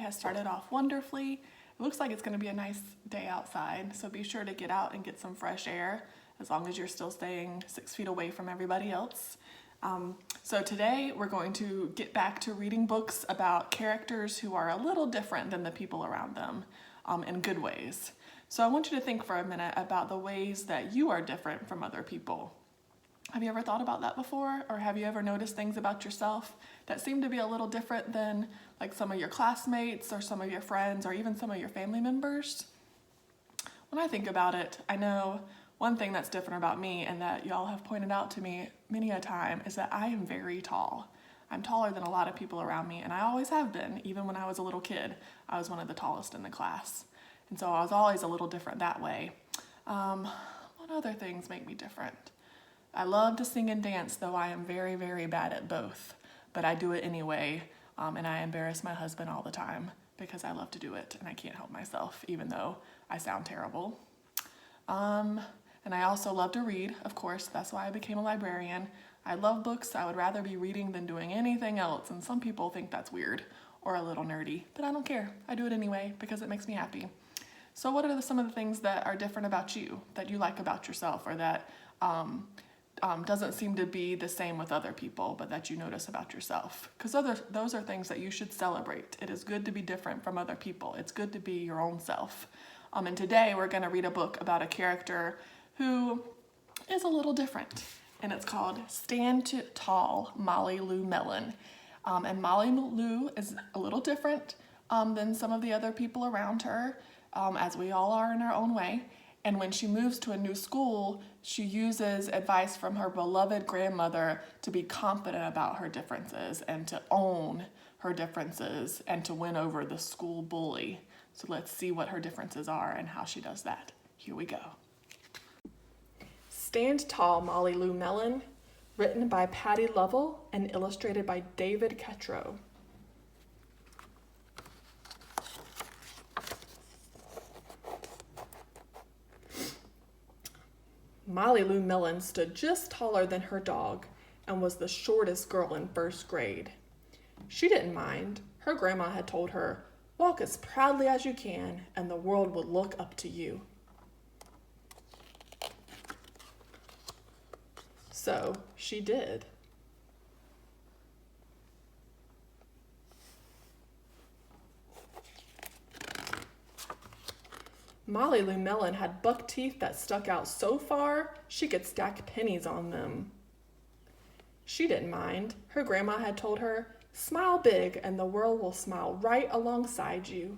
has started off wonderfully. It looks like it's going to be a nice day outside, so be sure to get out and get some fresh air as long as you're still staying 6 feet away from everybody else. So today we're going to get back to reading books about characters who are a little different than the people around them in good ways. So I want you to think for a minute about the ways that you are different from other people. Have you ever thought about that before? Or have you ever noticed things about yourself that seem to be a little different than like some of your classmates or some of your friends or even some of your family members? When I think about it, I know one thing that's different about me and that y'all have pointed out to me many a time is that I am very tall. I'm taller than a lot of people around me, and I always have been. Even when I was a little kid, I was one of the tallest in the class. And so I was always a little different that way. What other things make me different? I love to sing and dance, though I am very, very bad at both. But I do it anyway, and I embarrass my husband all the time because I love to do it, and I can't help myself, even though I sound terrible. And I also love to read, of course. That's why I became a librarian. I love books. I would rather be reading than doing anything else, and some people think that's weird or a little nerdy, but I don't care. I do it anyway because it makes me happy. So what are some of the things that are different about you, that you like about yourself, or that doesn't seem to be the same with other people, but that you notice about yourself? Because those are things that you should celebrate. It is good to be different from other people. It's good to be your own self. And today we're going to read a book about a character who is a little different, and it's called Stand Tall, Molly Lou Melon. And Molly Lou is a little different than some of the other people around her, as we all are in our own way. And when she moves to a new school, she uses advice from her beloved grandmother to be confident about her differences and to own her differences and to win over the school bully. So let's see what her differences are and how she does that. Here we go. Stand Tall, Molly Lou Melon, written by Patty Lovell and illustrated by David Ketrow. Molly Lou Melon stood just taller than her dog and was the shortest girl in first grade. She didn't mind. Her grandma had told her, "Walk as proudly as you can, and the world will look up to you." So she did. Molly Lou Melon had buck teeth that stuck out so far she could stack pennies on them. She didn't mind. Her grandma had told her, "Smile big and the world will smile right alongside you."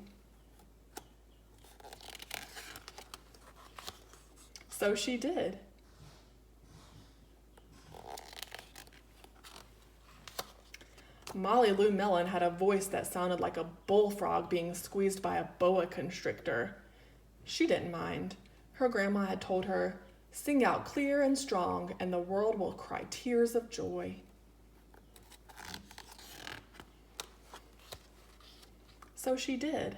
So she did. Molly Lou Melon had a voice that sounded like a bullfrog being squeezed by a boa constrictor. She didn't mind. Her grandma had told her, "Sing out clear and strong, and the world will cry tears of joy." So she did.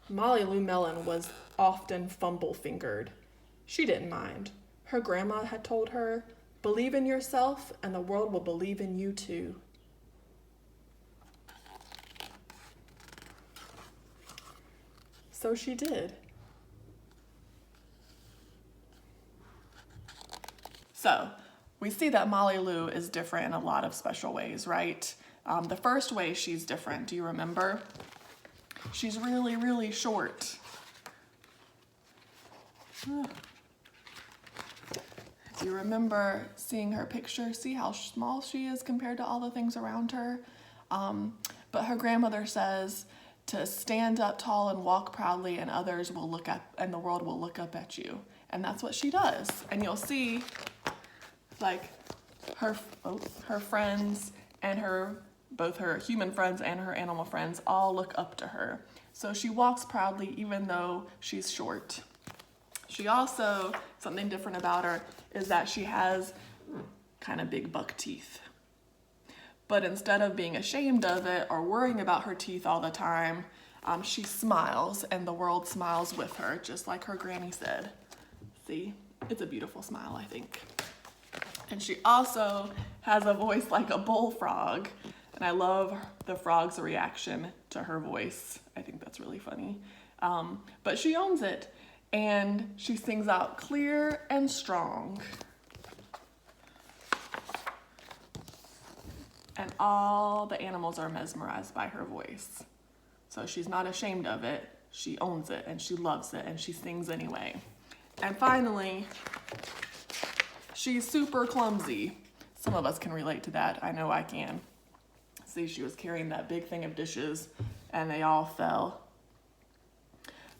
Molly Lou Melon was often fumble-fingered. She didn't mind. Her grandma had told her, "Believe in yourself, and the world will believe in you too." So she did. So we see that Molly Lou is different in a lot of special ways, right? The first way she's different, do you remember? She's really, really short. Do you remember seeing her picture? See how small she is compared to all the things around her? But her grandmother says to stand up tall and walk proudly, and others will look up, and the world will look up at you. And that's what she does. And you'll see, like, her friends and both her human friends and her animal friends all look up to her. So she walks proudly even though she's short. She also, something different about her is that she has kind of big buck teeth. But instead of being ashamed of it or worrying about her teeth all the time, she smiles and the world smiles with her, just like her granny said. See, it's a beautiful smile, I think. And she also has a voice like a bullfrog. And I love the frog's reaction to her voice. I think that's really funny. But she owns it, and she sings out clear and strong. And all the animals are mesmerized by her voice. So she's not ashamed of it. She owns it, and she loves it, and she sings anyway. And finally, she's super clumsy. Some of us can relate to that. I know I can. See, she was carrying that big thing of dishes, and they all fell.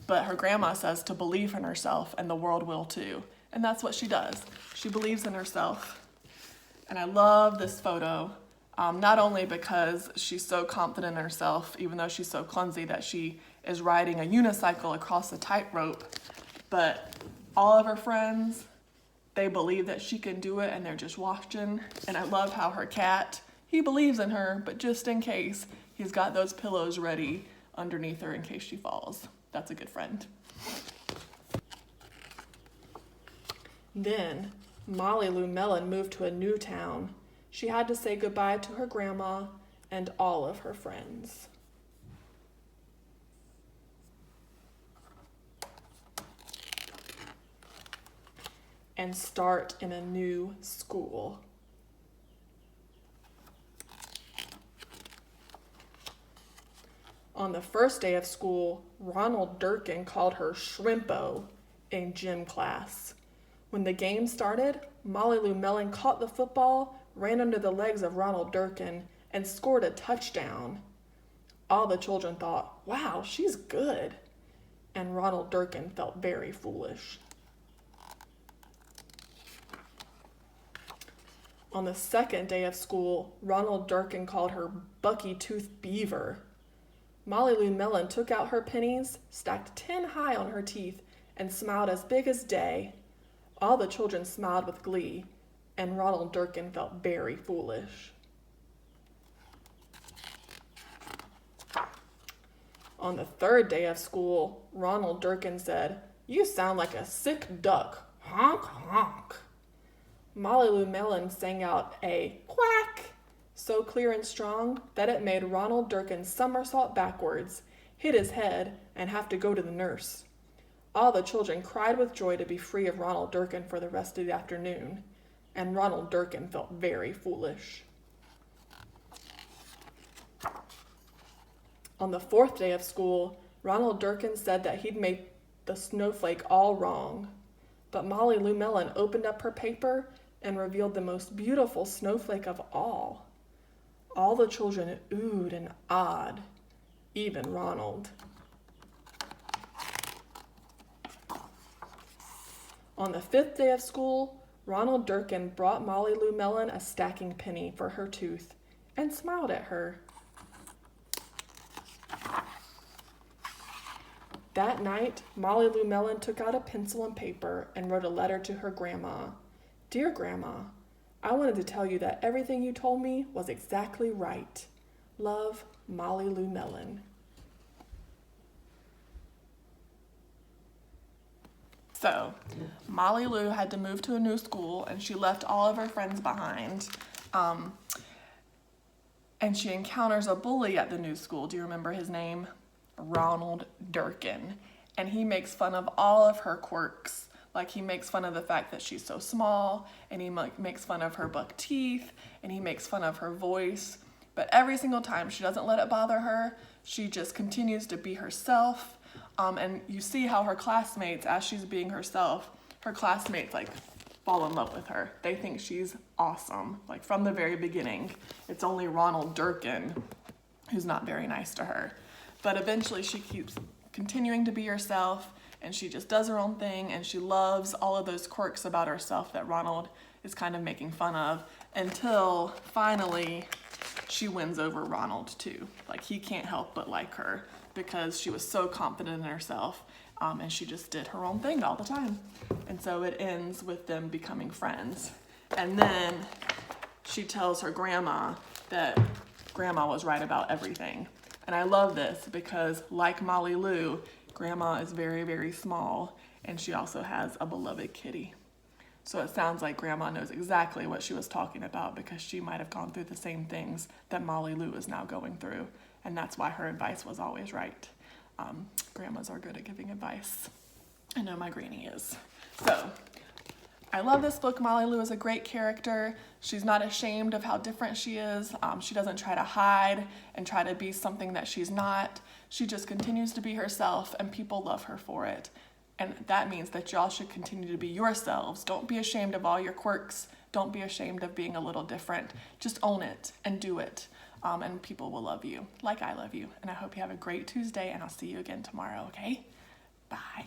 But her grandma says to believe in herself, and the world will too. And that's what she does. She believes in herself. And I love this photo, not only because she's so confident in herself, even though she's so clumsy that she is riding a unicycle across a tightrope, but all of her friends, they believe that she can do it, and they're just watching. And I love how her cat, he believes in her, but just in case, he's got those pillows ready underneath her in case she falls. That's a good friend. Then Molly Lou Melon moved to a new town. She had to say goodbye to her grandma and all of her friends. And start in a new school. On the first day of school, Ronald Durkin called her Shrimpo in gym class. When the game started, Molly Lou Melon caught the football, ran under the legs of Ronald Durkin, and scored a touchdown. All the children thought, wow, she's good. And Ronald Durkin felt very foolish. On the second day of school, Ronald Durkin called her Bucky-Toothed Beaver. Molly Lou Melon took out her pennies, stacked 10 high on her teeth, and smiled as big as day. All the children smiled with glee, and Ronald Durkin felt very foolish. On the third day of school, Ronald Durkin said, "You sound like a sick duck. Honk, honk." Molly Lou Melon sang out a quack so clear and strong that it made Ronald Durkin somersault backwards, hit his head, and have to go to the nurse. All the children cried with joy to be free of Ronald Durkin for the rest of the afternoon, and Ronald Durkin felt very foolish. On the fourth day of school, Ronald Durkin said that he'd made the snowflake all wrong, but Molly Lou Melon opened up her paper and revealed the most beautiful snowflake of all. All the children oohed and ahed, even Ronald. On the fifth day of school, Ronald Durkin brought Molly Lou Melon a stacking penny for her tooth and smiled at her. That night, Molly Lou Melon took out a pencil and paper and wrote a letter to her grandma. "Dear Grandma, I wanted to tell you that everything you told me was exactly right. Love, Molly Lou Melon." So, Molly Lou had to move to a new school, and she left all of her friends behind. And she encounters a bully at the new school. Do you remember his name? Ronald Durkin. And he makes fun of all of her quirks. Like, he makes fun of the fact that she's so small, and he makes fun of her buck teeth, and he makes fun of her voice. But every single time, she doesn't let it bother her. She just continues to be herself. And you see how her classmates, as she's being herself, her classmates fall in love with her. They think she's awesome. Like, from the very beginning, it's only Ronald Durkin who's not very nice to her. But eventually she keeps continuing to be herself, and she just does her own thing, and she loves all of those quirks about herself that Ronald is kind of making fun of, until finally she wins over Ronald too. Like, he can't help but like her because she was so confident in herself, and she just did her own thing all the time. And so it ends with them becoming friends. And then she tells her grandma that grandma was right about everything. And I love this because, like Molly Lou, grandma is very, very small, and she also has a beloved kitty. So it sounds like Grandma knows exactly what she was talking about because she might have gone through the same things that Molly Lou is now going through. And that's why her advice was always right. Grandmas are good at giving advice. I know my granny is. So I love this book. Molly Lou is a great character. She's not ashamed of how different she is. She doesn't try to hide and try to be something that she's not. She just continues to be herself, and people love her for it. And that means that y'all should continue to be yourselves. Don't be ashamed of all your quirks. Don't be ashamed of being a little different. Just own it and do it. And people will love you like I love you. And I hope you have a great Tuesday, and I'll see you again tomorrow, okay? Bye.